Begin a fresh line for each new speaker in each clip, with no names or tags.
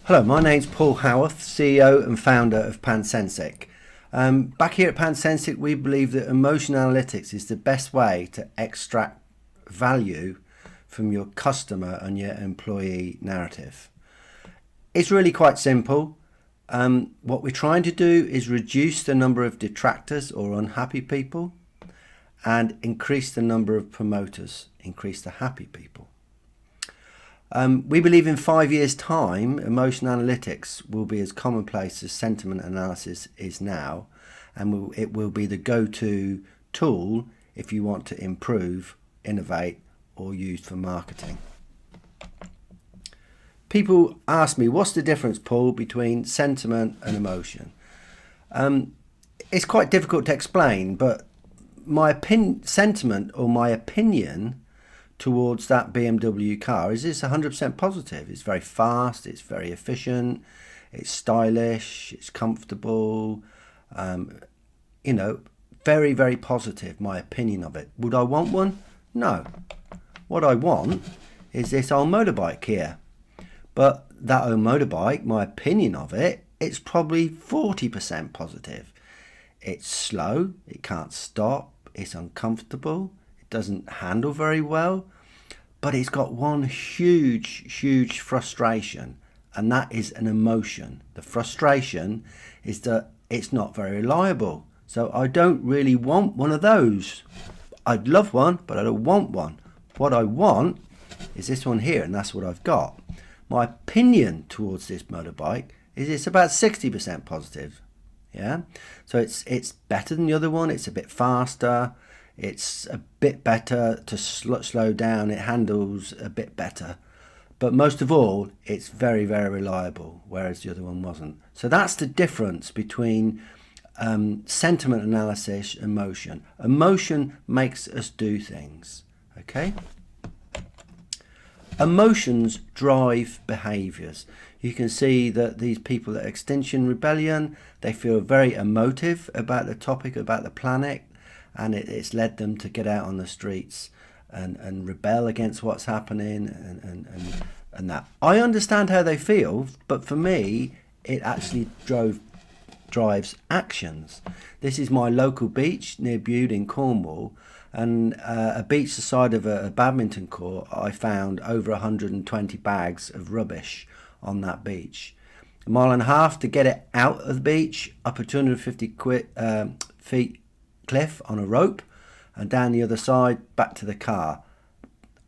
Hello, my name's Paul Howarth, CEO and founder of Pansensic. Back here at Pansensic, we believe that emotion analytics is the best way to extract value from your customer and your employee narrative. It's really quite simple. What we're trying to do is reduce the number of detractors or unhappy people and increase the number of promoters, increase the happy people. We believe in 5 years' time, emotion analytics will be as commonplace as sentiment analysis is now, and it will be the go-to tool if you want to improve, innovate, or use for marketing. People ask me, what's the difference, Paul, between sentiment and emotion? It's quite difficult to explain, but my sentiment or my opinion towards that BMW car is it's 100% positive. It's very fast, it's very efficient, it's stylish, it's comfortable, very, very positive, my opinion of it. Would I want one? No. What I want is this old motorbike here. But that old motorbike, my opinion of it, it's probably 40% positive. It's slow, it can't stop, it's uncomfortable, doesn't handle very well, but it's got one huge frustration, and that is an emotion. The frustration is that it's not very reliable. So I don't really want one of those. I'd love one, but I don't want one. What I want is this one here, and that's what I've got. My opinion towards this motorbike is it's about 60% positive. Yeah, so it's better than the other one. It's a bit faster. It's a bit better to slow down. It handles a bit better. But most of all, it's very, very reliable, whereas the other one wasn't. So that's the difference between sentiment analysis and emotion. Emotion makes us do things, okay? Emotions drive behaviours. You can see that these people at Extinction Rebellion, they feel very emotive about the topic, about the planet. And it's led them to get out on the streets and rebel against what's happening and that. I understand how they feel, but for me, it actually drives actions. This is my local beach near Bude in Cornwall, and a beach the side of a badminton court. I found over 120 bags of rubbish on that beach. A mile and a half to get it out of the beach, up a 250 feet cliff on a rope, and down the other side back to the car.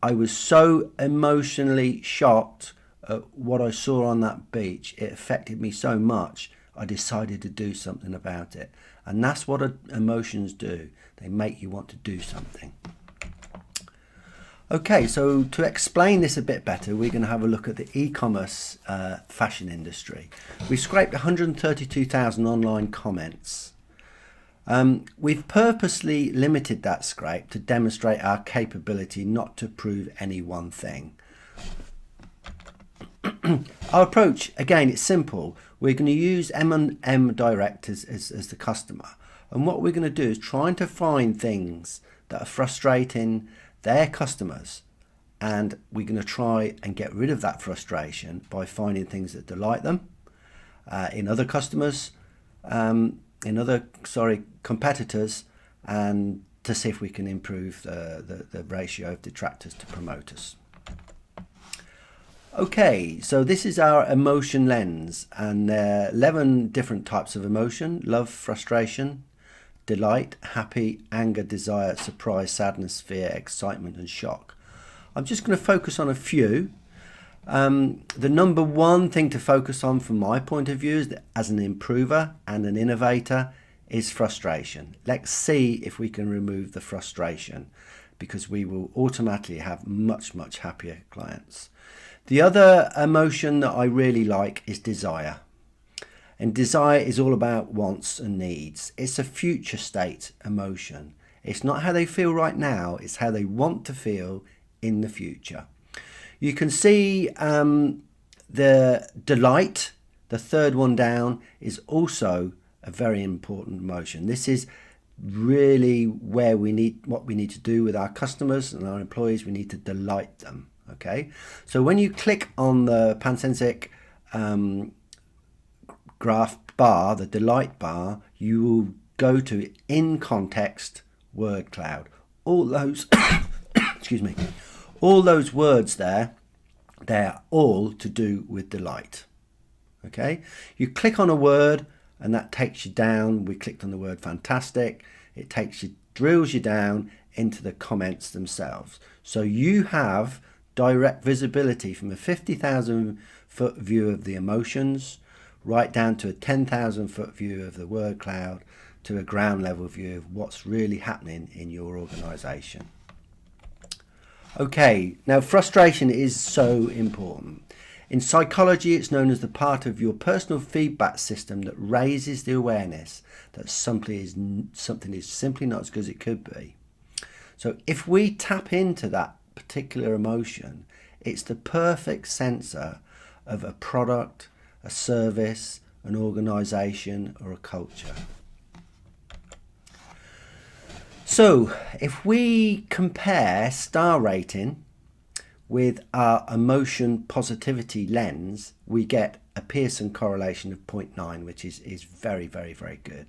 I was so emotionally shocked at what I saw on that beach. It affected me so much, I decided to do something about it. And that's what emotions do. They make you want to do something. Okay, so to explain this a bit better, we're going to have a look at the e-commerce fashion industry. We scraped 132,000 online comments. We've purposely limited that scrape to demonstrate our capability not to prove any one thing. Our approach, again, it's simple. We're going to use M&M Direct as the customer. And what we're going to do is trying to find things that are frustrating their customers. And we're going to try and get rid of that frustration by finding things that delight them in other customers, competitors, and to see if we can improve the ratio of detractors to promoters. Okay, so this is our emotion lens, and there are 11 different types of emotion: love, frustration, delight, happy, anger, desire, surprise, sadness, fear, excitement, and shock. I'm just going to focus on a few. The number one thing to focus on from my point of view as an improver and an innovator is frustration. Let's see if we can remove the frustration, because we will automatically have much happier clients. The other emotion that I really like is desire. And desire is all about wants and needs. It's a future state emotion. It's not how they feel right now, it's how they want to feel in the future. You can see the delight, the third one down, is also a very important emotion. This is really where what we need to do with our customers and our employees. We need to delight them. Okay, so when you click on the Pansensic graph bar, the delight bar, you will go to in context word cloud. All those, excuse me, all those words there, they're all to do with delight. Okay, you click on a word and that takes you down. We clicked on the word fantastic. It takes you, drills you down into the comments themselves. So you have direct visibility from a 50,000 foot view of the emotions right down to a 10,000 foot view of the word cloud to a ground level view of what's really happening in your organization. Okay, now frustration is so important. In psychology, it's known as the part of your personal feedback system that raises the awareness that something is simply not as good as it could be. So if we tap into that particular emotion, it's the perfect sensor of a product, a service, an organization, or a culture. So if we compare star rating with our emotion positivity lens, we get a Pearson correlation of 0.9, which is very, very, very good.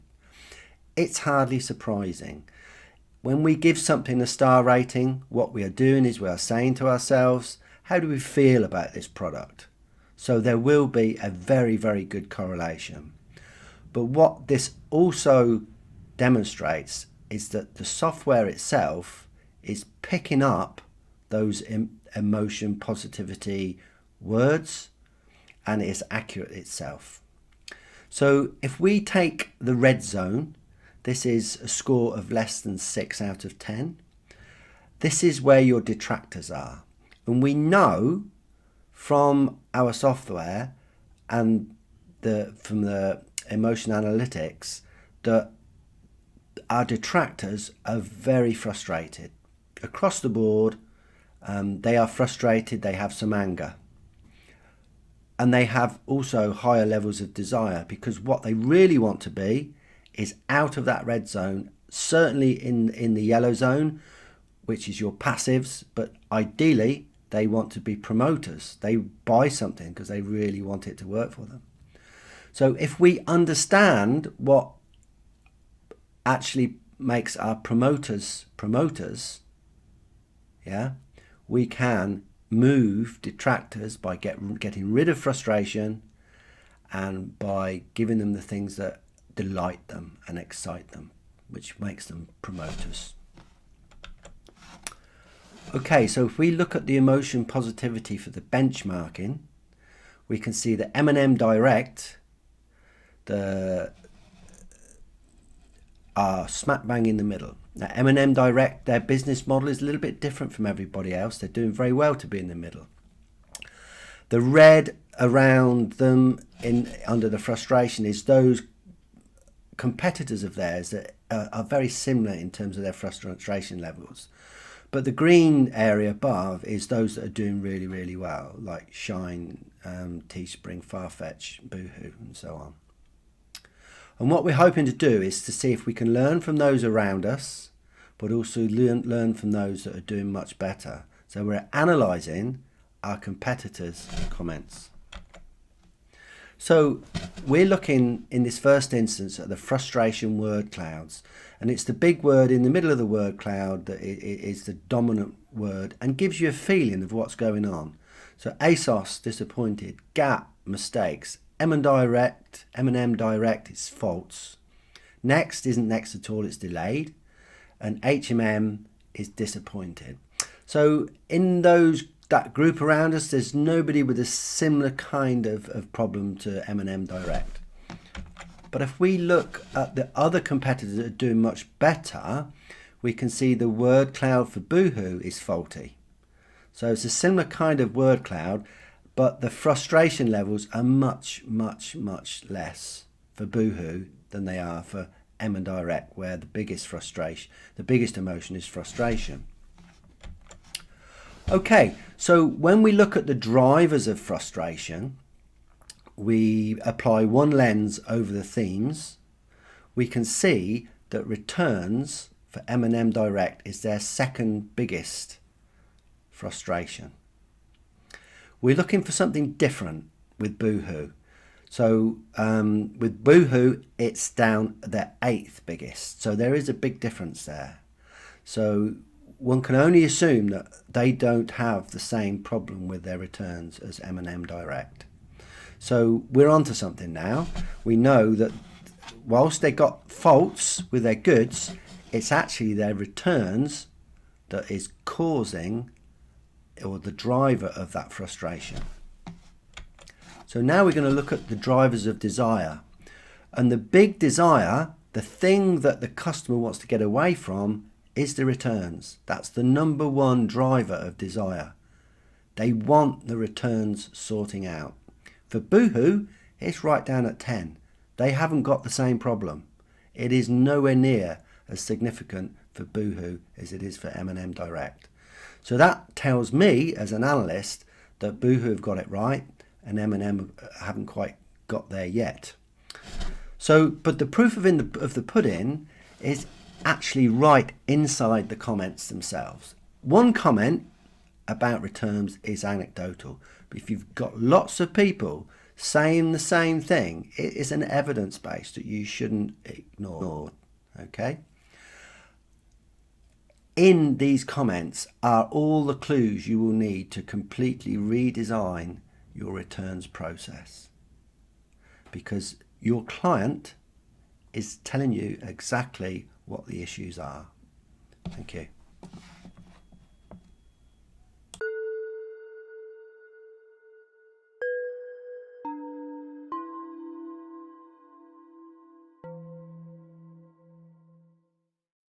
It's hardly surprising. When we give something a star rating, what we are doing is we are saying to ourselves, how do we feel about this product? So there will be a very, very good correlation. But what this also demonstrates is that the software itself is picking up those emotion positivity words and is accurate itself. So if we take the red zone, this is a score of less than 6 out of 10. This is where your detractors are. And we know from our software and from the emotion analytics that our detractors are very frustrated. Across the board, they are frustrated, they have some anger. And they have also higher levels of desire, because what they really want to be is out of that red zone, certainly in the yellow zone, which is your passives, but ideally they want to be promoters. They buy something because they really want it to work for them. So if we understand what actually makes our promoters, yeah, we can move detractors by getting rid of frustration and by giving them the things that delight them and excite them, which makes them promoters. Okay, so if we look at the emotion positivity for the benchmarking, we can see that M&M Direct are smack bang in the middle. Now M&M Direct, their business model is a little bit different from everybody else. They're doing very well to be in the middle. The red around them under the frustration is those competitors of theirs that are very similar in terms of their frustration levels. But the green area above is those that are doing really, really well, like Shine, Teespring, Farfetch, Boohoo, and so on. And what we're hoping to do is to see if we can learn from those around us, but also learn from those that are doing much better. So we're analysing our competitors' comments. So we're looking in this first instance at the frustration word clouds, and it's the big word in the middle of the word cloud that is the dominant word and gives you a feeling of what's going on. So ASOS, disappointed. Gap, mistakes. M&M Direct is false. Next isn't next at all, it's delayed. And H&M is disappointed. So in that group around us, there's nobody with a similar kind of problem to M&M Direct. But if we look at the other competitors that are doing much better, we can see the word cloud for Boohoo is faulty. So it's a similar kind of word cloud, but the frustration levels are much, much, much less for Boohoo than they are for M&M Direct, where the biggest emotion is frustration. Okay, so when we look at the drivers of frustration, we apply one lens over the themes. We can see that returns for M&M Direct is their second biggest frustration. We're looking for something different. with Boohoo. So with Boohoo, it's down the 8th biggest. So there is a big difference there. So one can only assume that they don't have the same problem with their returns as M&M Direct. So we're onto something now. We know that whilst they got faults with their goods, it's actually their returns that is causing or the driver of that frustration. So now we're going to look at the drivers of desire. And the big desire, the thing that the customer wants to get away from, is the returns. That's the number one driver of desire. They want the returns sorting out. For Boohoo, it's right down at 10. They haven't got the same problem. It is nowhere near as significant for Boohoo as it is for M&M Direct. So that tells me as an analyst that Boohoo have got it right and M&M haven't quite got there yet. So, but the proof of the pudding is actually right inside the comments themselves. One comment about returns is anecdotal, but if you've got lots of people saying the same thing, it is an evidence base that you shouldn't ignore. Okay? In these comments are all the clues you will need to completely redesign your returns process, because your client is telling you exactly what the issues are. Thank you.